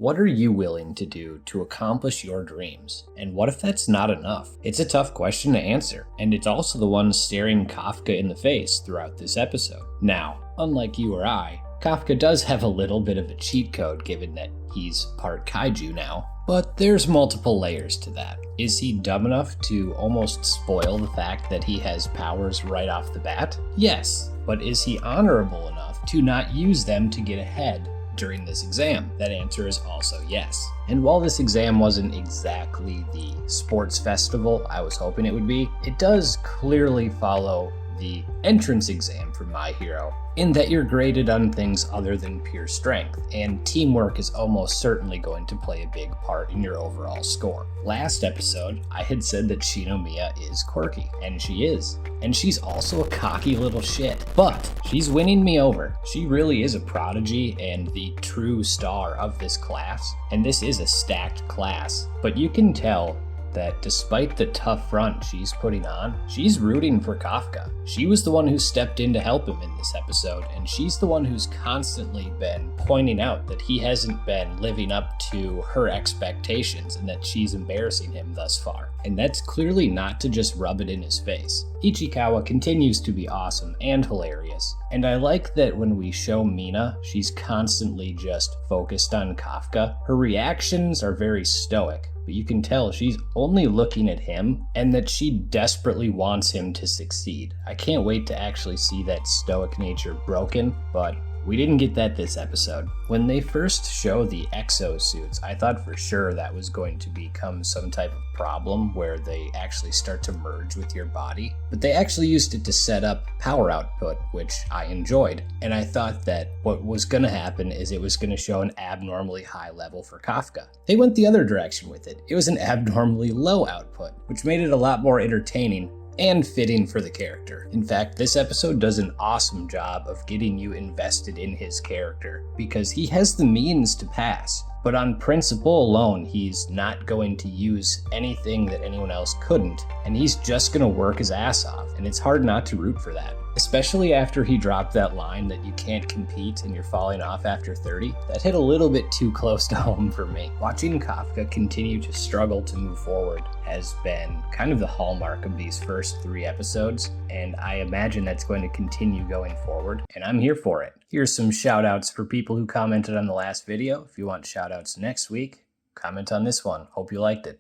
What are you willing to do to accomplish your dreams? And what if that's not enough? It's a tough question to answer, and it's also the one staring Kafka in the face throughout this episode. Now, unlike you or I, Kafka does have a little bit of a cheat code given that he's part kaiju now, but there's multiple layers to that. Is he dumb enough to almost spoil the fact that he has powers right off the bat? Yes, but is he honorable enough to not use them to get ahead during this exam? That answer is also yes. And while this exam wasn't exactly the sports festival I was hoping it would be, it does clearly follow the entrance exam for My Hero, in that you're graded on things other than pure strength, and teamwork is almost certainly going to play a big part in your overall score. Last episode, I had said that Shinomiya is quirky, and she is. And she's also a cocky little shit, but she's winning me over. She really is a prodigy and the true star of this class, and this is a stacked class, but you can tell that despite the tough front she's putting on, she's rooting for Kafka. She was the one who stepped in to help him in this episode, and she's the one who's constantly been pointing out that he hasn't been living up to her expectations and that she's embarrassing him thus far. And that's clearly not to just rub it in his face. Ichikawa continues to be awesome and hilarious, and I like that when we show Mina, she's constantly just focused on Kafka. Her reactions are very stoic, but you can tell she's only looking at him and that she desperately wants him to succeed. I can't wait to actually see that stoic nature broken, but we didn't get that this episode. When they first show the exosuits, I thought for sure that was going to become some type of problem where they actually start to merge with your body, but they actually used it to set up power output, which I enjoyed. And I thought that what was going to happen is it was going to show an abnormally high level for Kafka. They went the other direction with it. It was an abnormally low output, which made it a lot more entertaining and fitting for the character. In fact, this episode does an awesome job of getting you invested in his character because he has the means to pass, but on principle alone, he's not going to use anything that anyone else couldn't, and he's just gonna work his ass off, and it's hard not to root for that. Especially after he dropped that line that you can't compete and you're falling off after 30, that hit a little bit too close to home for me. Watching Kafka continue to struggle to move forward has been kind of the hallmark of these first 3 episodes, and I imagine that's going to continue going forward, and I'm here for it. Here's some shout outs for people who commented on the last video. If you want shout outs next week, comment on this one. Hope you liked it.